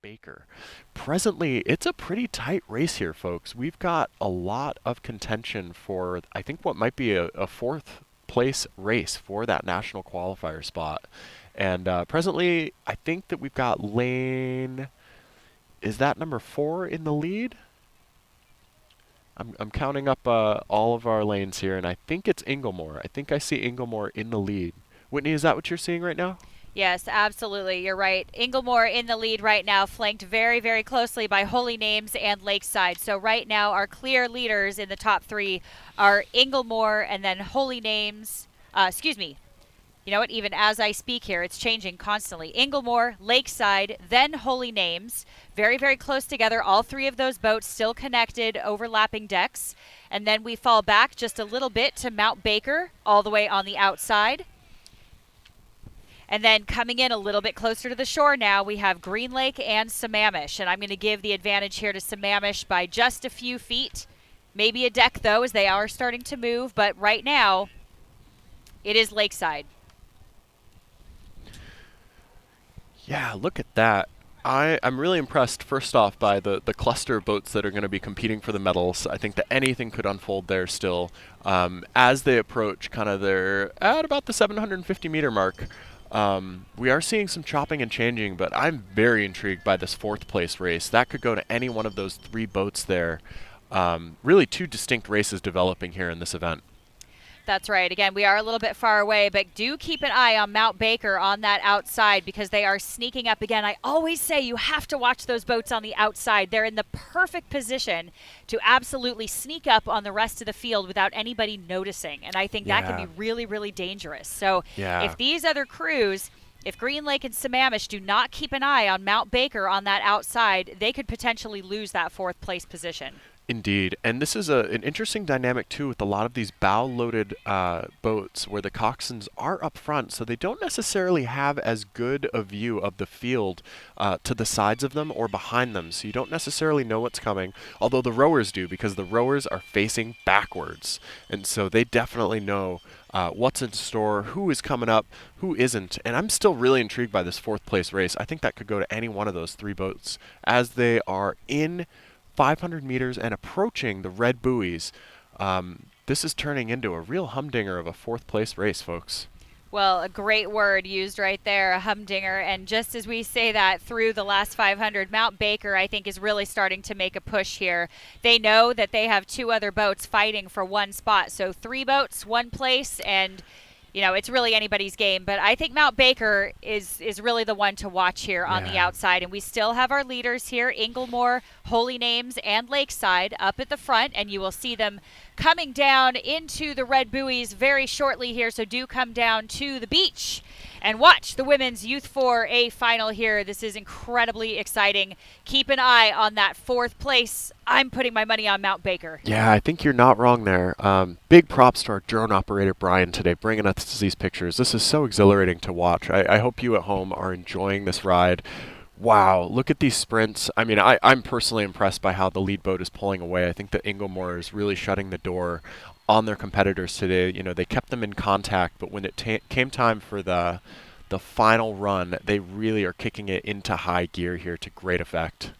Baker. Presently, it's a pretty tight race here, folks. We've got a lot of contention for, I think, what might be a fourth place race for that national qualifier spot. And presently, I think that we've got Lane. Is that number 4 in the lead? I'm counting up all of our lanes here, and I think it's Inglemore. I think I see Inglemore in the lead. Whitney, is that what you're seeing right now? Yes, absolutely. You're right. Inglemore in the lead right now, flanked very, very closely by Holy Names and Lakeside. So right now, our clear leaders in the top 3 are Inglemore and then Holy Names. Excuse me. You know what? Even as I speak here, it's changing constantly. Inglemore, Lakeside, then Holy Names. Very, very close together. All 3 of those boats still connected, overlapping decks. And then we fall back just a little bit to Mount Baker, all the way on the outside. And then coming in a little bit closer to the shore now, we have Green Lake and Sammamish. And I'm going to give the advantage here to Sammamish by just a few feet. Maybe a deck, though, as they are starting to move. But right now, it is Lakeside. Yeah, look at that. I'm really impressed, first off, by the cluster of boats that are going to be competing for the medals. I think that anything could unfold there still. As they approach kind of at about the 750-meter mark, we are seeing some chopping and changing, but I'm very intrigued by this fourth place race. That could go to any one of those 3 boats there. Really 2 distinct races developing here in this event. That's right. Again, we are a little bit far away, but do keep an eye on Mount Baker on that outside because they are sneaking up again. I always say you have to watch those boats on the outside. They're in the perfect position to absolutely sneak up on the rest of the field without anybody noticing, and I think that can be really, really dangerous. So if these other crews, if Green Lake and Sammamish do not keep an eye on Mount Baker on that outside, they could potentially lose that 4th place position. Indeed, and this is an interesting dynamic too with a lot of these bow-loaded boats where the coxswains are up front, so they don't necessarily have as good a view of the field to the sides of them or behind them, so you don't necessarily know what's coming, although the rowers do because the rowers are facing backwards, and so they definitely know what's in store, who is coming up, who isn't, and I'm still really intrigued by this 4th place race. I think that could go to any one of those 3 boats as they are in 500 meters and approaching the red buoys. This is turning into a real humdinger of a 4th place race, folks. Well, a great word used right there, a humdinger. And just as we say that through the last 500, Mount Baker, I think, is really starting to make a push here. They know that they have 2 other boats fighting for 1 spot. So 3 boats, 1 place, and you know, it's really anybody's game, but I think Mount Baker is really the one to watch here on the outside. And we still have our leaders here, Inglemore, Holy Names, and Lakeside up at the front, and you will see them coming down into the red buoys very shortly here, so do come down to the beach and watch the Women's Youth 4A final here. This is incredibly exciting. Keep an eye on that 4th place. I'm putting my money on Mount Baker. Yeah, I think you're not wrong there. Big props to our drone operator, Brian, today, bringing us these pictures. This is so exhilarating to watch. I hope you at home are enjoying this ride. Wow, look at these sprints. I mean, I'm personally impressed by how the lead boat is pulling away. I think that Inglemore is really shutting the door on their competitors today. You know, they kept them in contact, but when it came time for the final run, they really are kicking it into high gear here to great effect.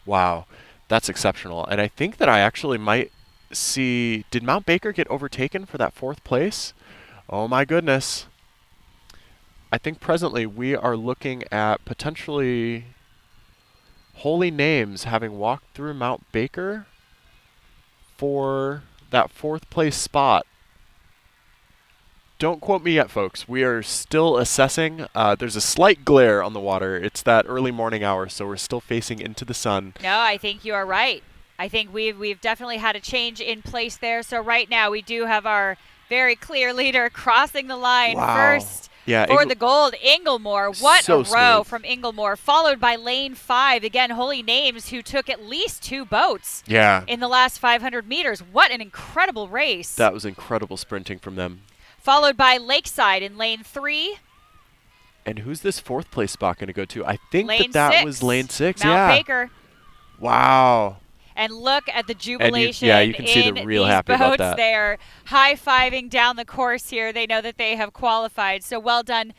Wow, that's exceptional. And I think that I actually might see, did Mount Baker get overtaken for that 4th place? Oh my goodness. I think presently we are looking at potentially Holy Names having walked through Mount Baker for that 4th place spot. Don't quote me yet, folks. We are still assessing. There's a slight glare on the water. It's that early morning hour, so we're still facing into the sun. No, I think you are right. I think we've definitely had a change in place there. So right now we do have our very clear leader crossing the line first. Yeah, for the gold, Inglemore. What so a row smooth from Inglemore, followed by lane 5. Again, Holy Names, who took at least 2 boats in the last 500 meters. What an incredible race. That was incredible sprinting from them. Followed by Lakeside in lane 3. And who's this 4th place spot going to go to? I think lane that 6, was lane 6. Mount Baker. Wow. And look at the jubilation you can see they're real happy about that. They are high-fiving down the course here. They know that they have qualified. So well done.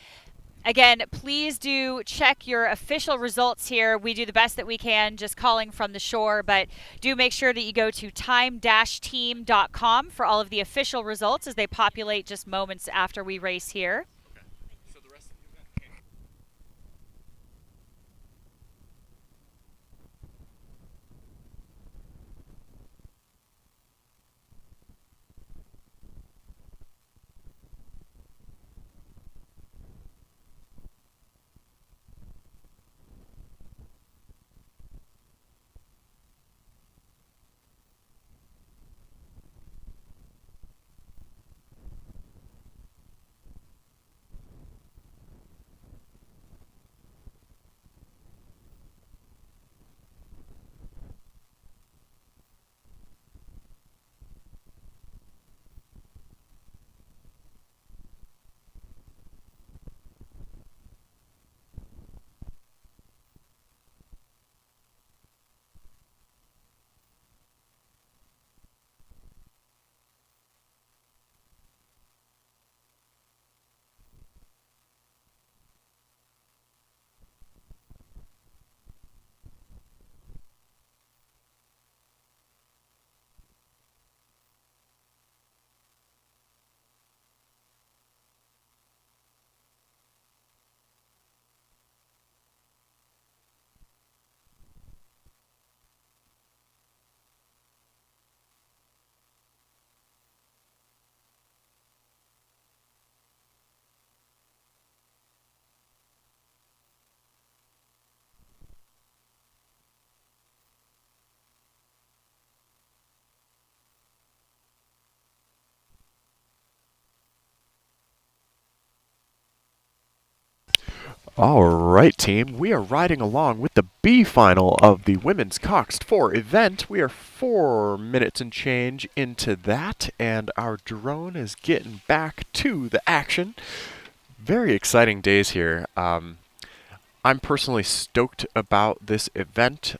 Again, please do check your official results here. We do the best that we can just calling from the shore, but do make sure that you go to time-team.com for all of the official results as they populate just moments after we race here. All right, team. We are riding along with the B final of the Women's Coxed 4 event. We are 4 minutes and change into that, and our drone is getting back to the action. Very exciting days here. I'm personally stoked about this event.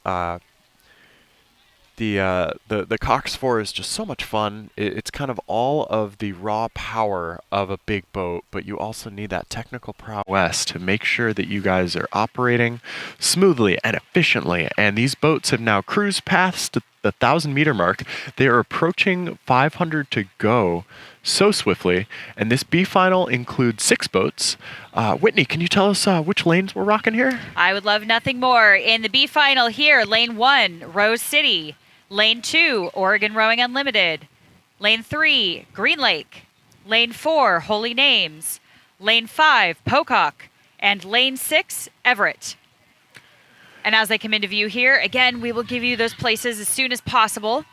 The Cox 4 is just so much fun. It's kind of all of the raw power of a big boat, but you also need that technical prowess to make sure that you guys are operating smoothly and efficiently. And these boats have now cruised past the 1,000-meter mark. They are approaching 500 to go so swiftly. And this B final includes 6 boats. Whitney, can you tell us which lanes we're rocking here? I would love nothing more. In the B final here, lane 1, Rose City. Lane 2, Oregon Rowing Unlimited. Lane 3, Green Lake. Lane 4, Holy Names. Lane 5, Pocock. And lane 6, Everett. And as they come into view here, again, we will give you those places as soon as possible.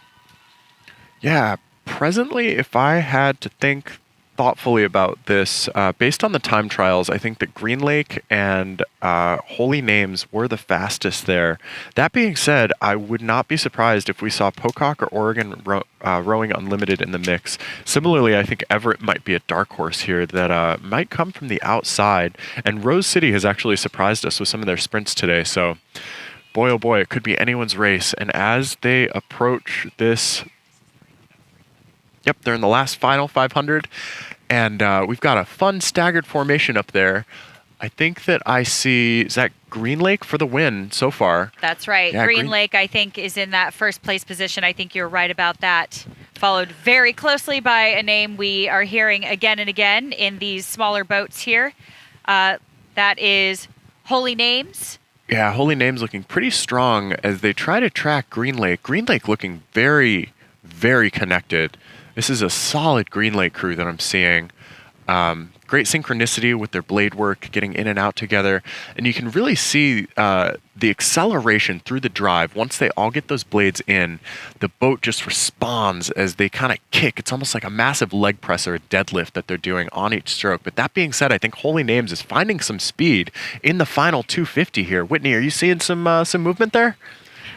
Yeah, presently, if I had to think thoughtfully about this, based on the time trials, I think that Green Lake and Holy Names were the fastest there. That being said, I would not be surprised if we saw Pocock or Oregon Rowing Unlimited in the mix. Similarly, I think Everett might be a dark horse here that might come from the outside. And Rose City has actually surprised us with some of their sprints today. So, boy, oh boy, it could be anyone's race. And as they approach this... Yep, they're in the last final 500, and we've got a fun staggered formation up there. I think that I see, is that Green Lake for the win so far? That's right. Yeah, Green Lake, I think, is in that first place position. I think you're right about that. Followed very closely by a name we are hearing again and again in these smaller boats here. That is Holy Names. Yeah, Holy Names looking pretty strong as they try to track Green Lake. Green Lake looking very, very connected. This is a solid Green Lake crew that I'm seeing. Great synchronicity with their blade work, getting in and out together. And you can really see the acceleration through the drive. Once they all get those blades in, the boat just responds as they kind of kick. It's almost like a massive leg press or a deadlift that they're doing on each stroke. But that being said, I think Holy Names is finding some speed in the final 250 here. Whitney, are you seeing some movement there?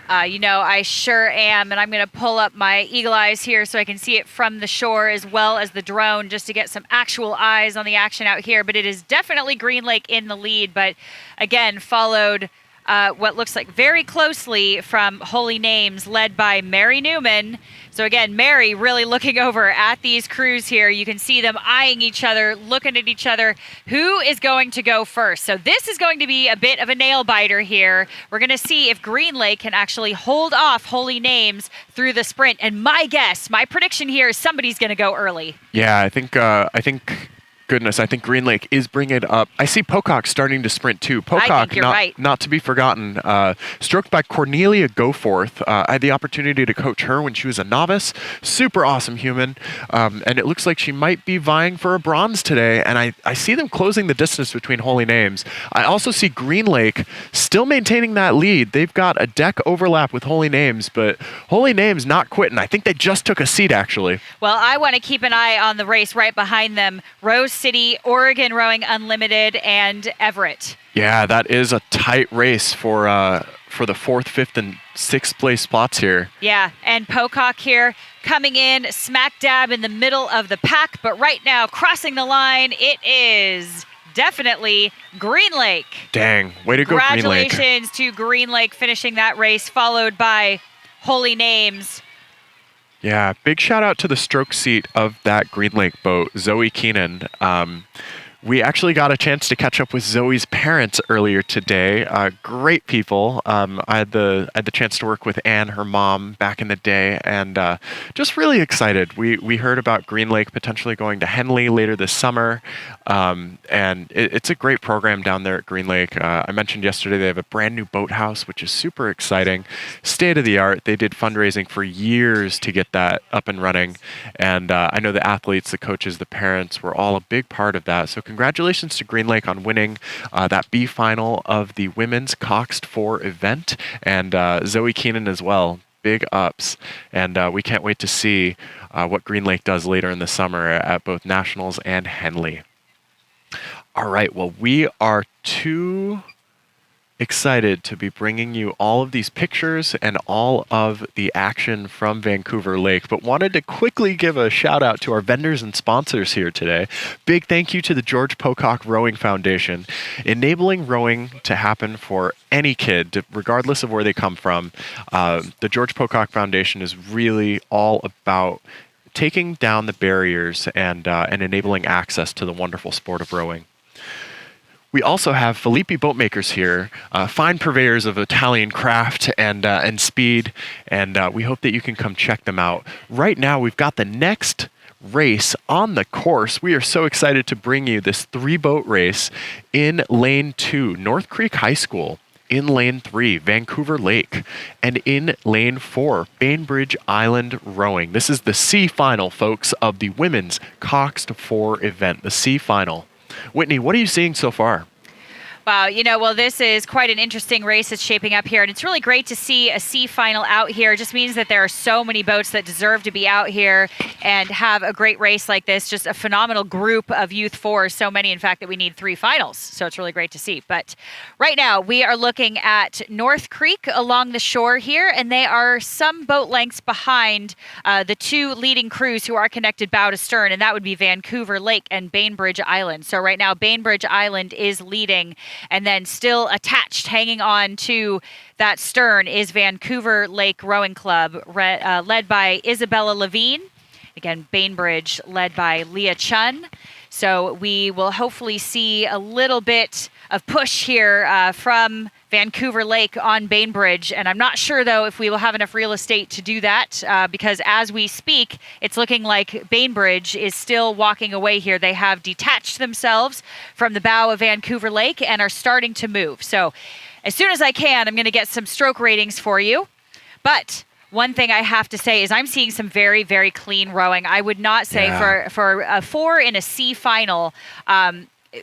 I sure am, and I'm going to pull up my eagle eyes here so I can see it from the shore as well as the drone just to get some actual eyes on the action out here. But it is definitely Green Lake in the lead, but again, followed what looks like very closely from Holy Names, led by Mary Newman. So again, Mary really looking over at these crews here. You can see them eyeing each other, looking at each other. Who is going to go first? So this is going to be a bit of a nail biter here. We're going to see if Green Lake can actually hold off Holy Names through the sprint. And my guess, my prediction here is somebody's going to go early. Yeah, I think goodness, I think Green Lake is bringing it up. I see Pocock starting to sprint too. Pocock, not to be forgotten, stroked by Cornelia Goforth. I had the opportunity to coach her when she was a novice. Super awesome human. And it looks like she might be vying for a bronze today. And I see them closing the distance between Holy Names. I also see Green Lake still maintaining that lead. They've got a deck overlap with Holy Names, but Holy Names not quitting. I think they just took a seat, actually. Well, I want to keep an eye on the race right behind them. Rose City, Oregon Rowing Unlimited, and Everett. Yeah, that is a tight race for the 4th, 5th, and 6th place spots here. Yeah, and Pocock here coming in smack dab in the middle of the pack, but right now crossing the line, it is definitely Green Lake. Dang, way to go, Green Lake. Congratulations to Green Lake finishing that race, followed by Holy Names. Yeah, big shout out to the stroke seat of that Green Lake boat, Zoe Keenan. We actually got a chance to catch up with Zoe's parents earlier today. Great people. I had the chance to work with Anne, her mom, back in the day, and just really excited. We heard about Green Lake potentially going to Henley later this summer, and it's a great program down there at Green Lake. I mentioned yesterday they have a brand new boathouse, which is super exciting, state of the art. They did fundraising for years to get that up and running, and I know the athletes, the coaches, the parents were all a big part of that. So congratulations to Green Lake on winning that B final of the women's Coxed 4 event, and Zoe Keenan as well. Big ups, and we can't wait to see what Green Lake does later in the summer at both Nationals and Henley. All right, well, we are too excited to be bringing you all of these pictures and all of the action from Vancouver Lake, but wanted to quickly give a shout out to our vendors and sponsors here today. Big thank you to the George Pocock Rowing Foundation, enabling rowing to happen for any kid, regardless of where they come from. The George Pocock Foundation is really all about taking down the barriers and enabling access to the wonderful sport of rowing. We also have Filippi Boatmakers here, fine purveyors of Italian craft and speed, and we hope that you can come check them out. Right now, we've got the next race on the course. We are so excited to bring you this 3-boat race in Lane 2, North Creek High School. In Lane 3, Vancouver Lake, and in Lane 4, Bainbridge Island Rowing. This is the C final, folks, of the women's Coxed 4 event, the C final. Whitney, what are you seeing so far? Wow, well, this is quite an interesting race that's shaping up here, and it's really great to see a C final out here. It just means that there are so many boats that deserve to be out here and have a great race like this. Just a phenomenal group of Youth 4, so many, in fact, that we need 3 finals. So it's really great to see. But right now, we are looking at North Creek along the shore here, and they are some boat lengths behind the 2 leading crews who are connected bow to stern, and that would be Vancouver Lake and Bainbridge Island. So right now, Bainbridge Island is leading. And then still attached, hanging on to that stern, is Vancouver Lake Rowing Club, led by Isabella Levine. Again, Bainbridge led by Leah Chun. So we will hopefully see a little bit of push here from Vancouver Lake on Bainbridge. And I'm not sure, though, if we will have enough real estate to do that because as we speak, it's looking like Bainbridge is still walking away here. They have detached themselves from the bow of Vancouver Lake and are starting to move. So as soon as I can, I'm going to get some stroke ratings for you. But one thing I have to say is I'm seeing some very, very clean rowing. I would not say for a 4 in a C final,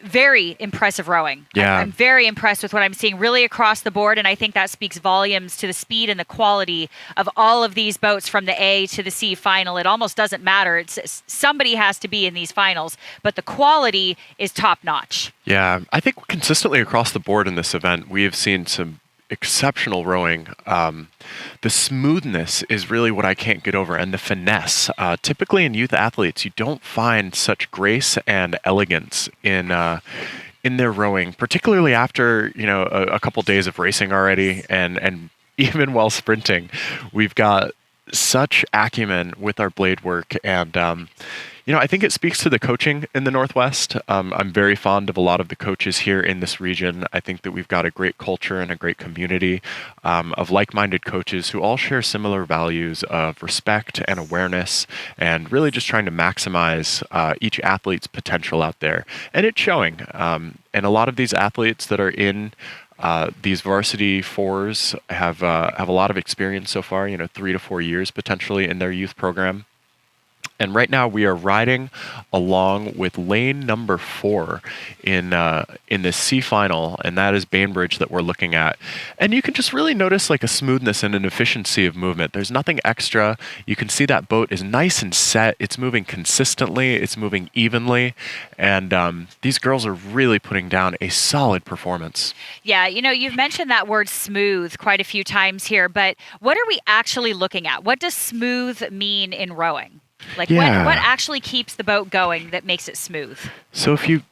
very impressive rowing. Yeah. I'm very impressed with what I'm seeing really across the board, and I think that speaks volumes to the speed and the quality of all of these boats from the A to the C final. It almost doesn't matter. Somebody has to be in these finals, but the quality is top-notch. Yeah, I think consistently across the board in this event, we have seen some exceptional rowing. The smoothness is really what I can't get over, and the finesse. Typically in youth athletes, you don't find such grace and elegance in in their rowing, particularly after a couple days of racing already, and even while sprinting, we've got such acumen with our blade work, and I think it speaks to the coaching in the Northwest. I'm very fond of a lot of the coaches here in this region. I think that we've got a great culture and a great community of like-minded coaches who all share similar values of respect and awareness, and really just trying to maximize each athlete's potential out there. And it's showing. And a lot of these athletes that are in these varsity fours have a lot of experience so far, 3 to 4 years potentially in their youth program. And right now we are riding along with lane number 4 in this C final, and that is Bainbridge that we're looking at. And you can just really notice like a smoothness and an efficiency of movement. There's nothing extra. You can see that boat is nice and set. It's moving consistently. It's moving evenly. And these girls are really putting down a solid performance. Yeah, you've mentioned that word smooth quite a few times here, but what are we actually looking at? What does smooth mean in rowing? Like what actually keeps the boat going that makes it smooth? So if you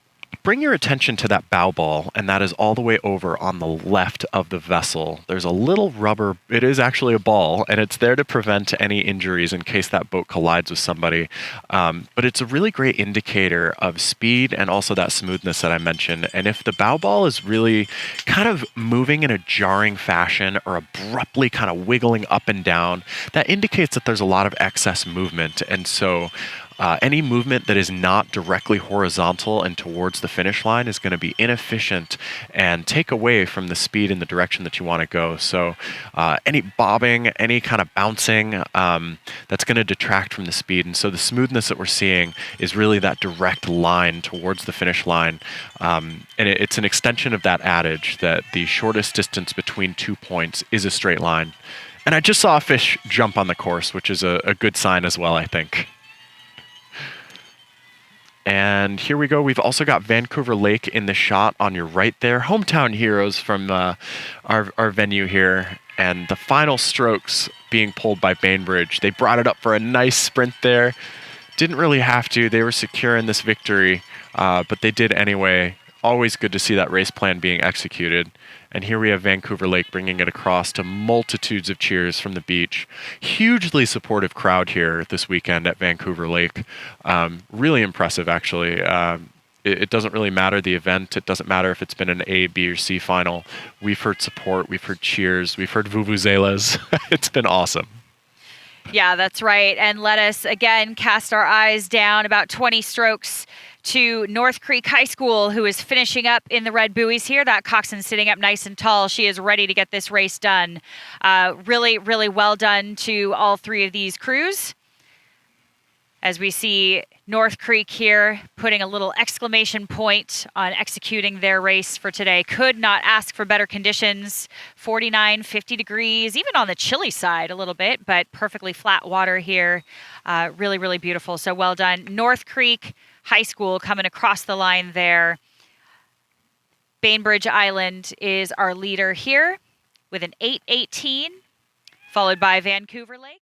bring your attention to that bow ball, and that is all the way over on the left of the vessel, there's a little rubber, it is actually a ball, and it's there to prevent any injuries in case that boat collides with somebody. But it's a really great indicator of speed and also that smoothness that I mentioned. And if the bow ball is really kind of moving in a jarring fashion or abruptly kind of wiggling up and down, that indicates that there's a lot of excess movement. And so any movement that is not directly horizontal and towards the finish line is going to be inefficient and take away from the speed in the direction that you want to go. So any bobbing, any kind of bouncing, that's going to detract from the speed. And so the smoothness that we're seeing is really that direct line towards the finish line. And it's an extension of that adage that the shortest distance between 2 points is a straight line. And I just saw a fish jump on the course, which is a good sign as well, I think. And here we go. We've also got Vancouver Lake in the shot on your right there. Hometown heroes from our venue here. And the final strokes being pulled by Bainbridge. They brought it up for a nice sprint there. Didn't really have to. They were secure in this victory, but they did anyway. Always good to see that race plan being executed. And here we have Vancouver Lake bringing it across to multitudes of cheers from the beach. Hugely supportive crowd here this weekend at Vancouver Lake. Really impressive, actually. It doesn't really matter the event. It doesn't matter if it's been an A, B, or C final. We've heard support. We've heard cheers. We've heard vuvuzelas. It's been awesome. Yeah, that's right. And let us, again, cast our eyes down about 20 strokes to North Creek High School, who is finishing up in the red buoys here. That coxswain sitting up nice and tall. She is ready to get this race done. Really, really well done to all 3 of these crews. As we see North Creek here putting a little exclamation point on executing their race for today. Could not ask for better conditions. 49, 50 degrees, even on the chilly side a little bit, but perfectly flat water here. Really, really beautiful. So well done. North Creek High School coming across the line there. Bainbridge Island is our leader here with an 8:18, followed by Vancouver Lake.